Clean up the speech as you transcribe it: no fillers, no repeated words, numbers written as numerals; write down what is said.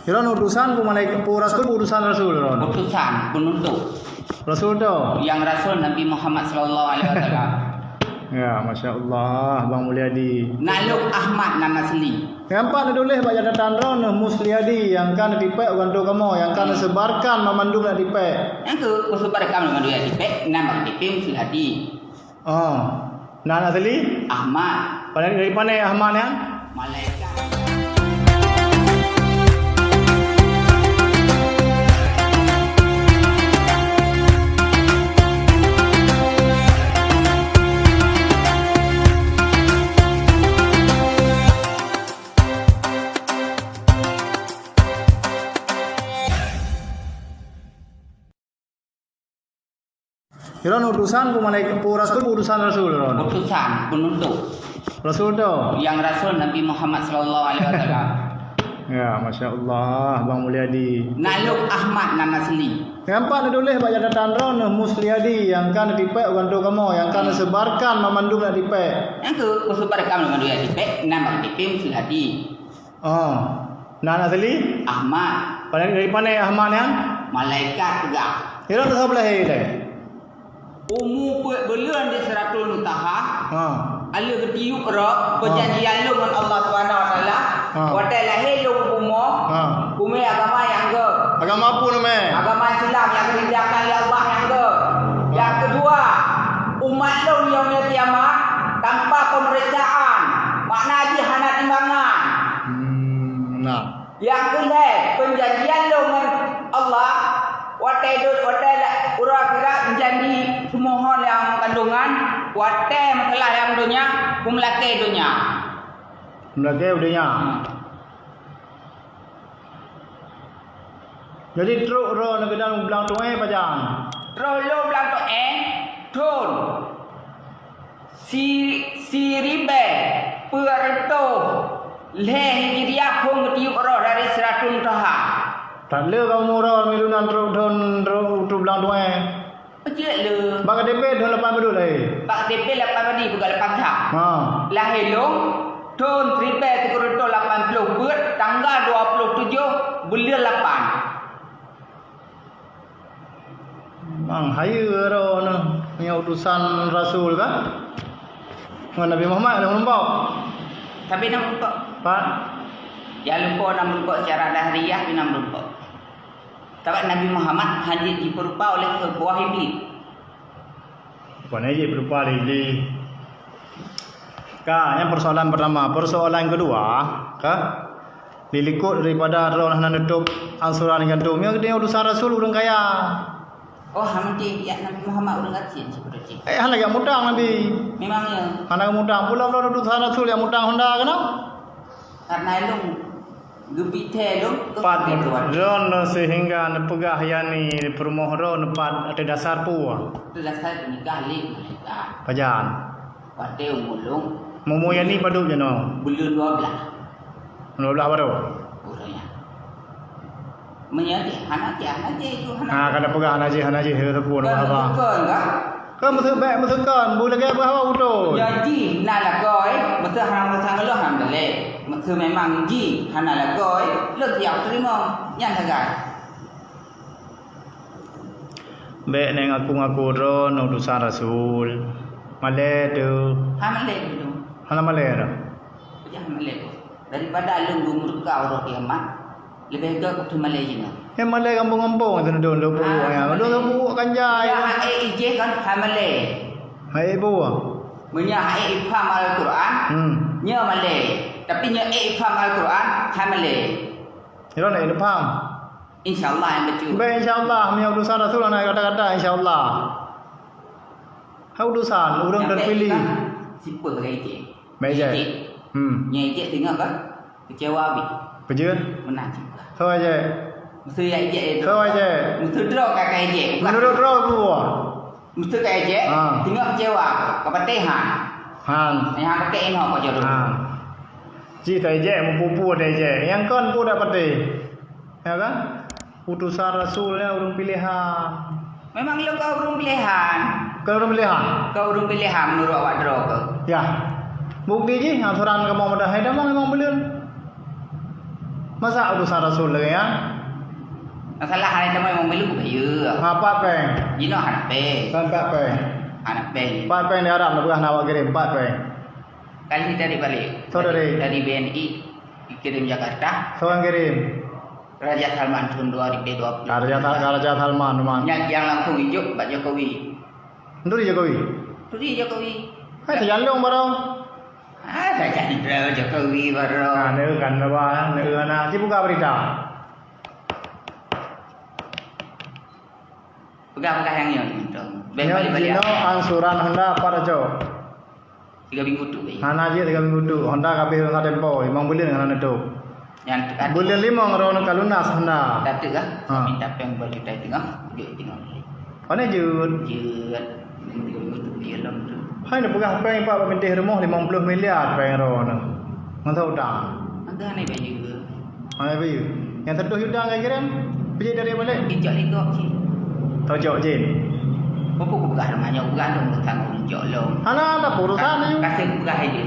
Kira utusan ku malaikat ku rasul ku utusan rasul ron. Utusan penuntut. Rasul tu. Yang Rasul Nabi Muhammad sallallahu alaihi wasallam. Ya, masya-Allah Bang Mulyadi. Naluk Ahmad nama asli. Nampak nak tulis baca datang ron Musliadi yang kan dipek orang tu kamu yang kan sebarkan memandung nak dipek. Yang tu kusubarkan dengan dia dipek nama dipek Musliadi. Oh. Nak asli? Ahmad. Dari mana Ahmad ya? Malaikat. Kira utusan ku malaikat ku rasul ku utusan rasul ron. Utusan penuntut. Rasul tu. Yang Rasul Nabi Muhammad sallallahu alaihi wasallam. Ya, masya-Allah Bang Mulyadi. Naluk Ahmad nama asli. Nampak nak tulis baca datang ron Musliadi yang kan dipek orang tu kamu yang kan sebarkan memandung nak dipek. Yang tu kusubarkan dengan dia dipek nama dipek Musliadi. Oh. Nak asli? Ahmad. Dari mana Ahmad ya? Malaikat juga. Kira tu sebelah ni. Umur berlian di seratul mutaha. Ha. Ala ketiuk rak perjanjian lu dengan Allah Subhanahu Wa Taala. Wadai lahir lu umur. Kume agama yang ke. Agama apa nama? Agama Islam yang dihindarkan oleh Allah yang ke. Yang kedua, umat lu yang kiamat tanpa pemeriksaan. Makna haji hana timbangan. Nah. Yang kedua, perjanjian lu dengan Allah. Wadai urang kira menjadi semohon yang kandungan. Wadai masalah yang dunia, kumlake dunia. Kumlake dunia. Jadi truk ro nak kedang belang tu pajang. Ro lo belang tu tun. Si ribe perto leh hijriah pun ketiup ro dari 100 tahun. Tak le kamu ro milunan truk tu belang tu Pejek le. Bak DP dah lepas betul lagi. Bak DP 8 hari bukan 8 tahun. Ha. Lahir long tun ribe perto 80 buat tanggal 27 bulan 8. Bang haya ro punya utusan rasul kan? Nabi Muhammad dah nampak. Tapi nak lupa. Pak. Jangan lupa nak lupa secara dahriah tapi nak lupa. Sebab Nabi Muhammad hanya diperupa oleh sebuah iblis. Bukan aja berupa iblis. Yang persoalan pertama, persoalan kedua, dilikut daripada roh nak nutup ansuran gantung. Yang dia utusan rasul orang kaya. Oh, hamdi ya Nabi Muhammad orang kecil seperti. Han lagi mudang Nabi. Memangnya. Han lagi mudang pula utusan rasul yang mudang Honda kenapa? Karena elung gebite elung pat ron sehingga nepegah yani permoh ron pat ada dasar puah. Itu dasar nikah lik mereka. Pajan. Pada umulung. Momo yani padu jeno. Bulan 12. 12 baru. Orangnya. Menyati anak itu anak. Ha kada pegah hanaji repun apa. Enggak. Kan mesti kan boleh ke apa utuh. Jadi nak lagoy, mesti hang lo hang dalek. Mesti memang ji hang lagoy, lo tiap terima yang agak. Be neng aku ron utusan rasul. Male tu. Hang malek dulu. Hana male dah. Jangan malek. Daripada lu gumur kau roh kiamat, lebih baik aku malek je. Yang male kampung-kampung tu dun lu ya. Lu bu kanjai. Ya ije kan hang malek. Hai bu. Menya ai faham Al-Quran. Nya malek. Tapi nya faham Al-Quran, hang malek. Iro nak faham. InsyaAllah yang betul. Baik insyaAllah punya utusan rasul nak kata-kata insyaAllah. Hau utusan orang terpilih. Simple ke ije. Baik je. Nya ije tengok kan? Kecewa habis. Pejun. Menang juga. So aja. Mesti ije itu. So aja. Mesti draw kakak ije. Menurut draw gua. Mesti kakak ije. Tengok kecewa. Kepatihan. Han. Yang pakai ini kau jodoh. Ji tai je mempupu dai je. Yang kan pun dapat deh. Ya kan? Utusan rasulnya urung pilihan. Memang lu kau urung pilihan. Kau urung pilihan. Kau urung pilihan menurut awak draw kau. Ya. Bukti je aturan kamu mudah hai dah memang belum. Masa utusan Rasul lagi ya? Masalah hari itu memang milu bahaya. Apa peng? Jino anak pe, Kan pak peng. anak pe. Pak peng di Arab nak bekas nak kirim pak peng. Kali dari balik. So dari BNI kirim Jakarta. so yang kirim. Raja Salman tahun 2020. Raja Salman memang. Yang langsung hijau Pak Jokowi. Itu di Jokowi. Itu dia Jokowi. Hai terjalung baru. Saya jadi Jokowi baru. Nah, ini kan apa? Ini kan si buka berita. Bukan yang itu. Yang Cino angsuran Honda apa aja? 3 minggu tu. Hana aja 3 minggu tu. Honda kabeh dengan tempo. Imang bulan dengan itu. Yang Bulan 5 ngerono kalunas Honda. tak tu kan? Ha. Minta peng berjuta tengah. Dia tengah. Mana jut? Jut. 3 minggu tu dia lom tu. Hai nak pegang peng pak pemerintah rumah 50 miliar peng rono. Ngau dah. Agak ni baju. Hai bayu. Yang terduh hutang kaya kirim. Pergi dari balik. Injak legok je. Tojok jin. Bukan rumahnya bukan tu tanggung jawab lo. Hana ada urusan ni. Kasih bukan aja.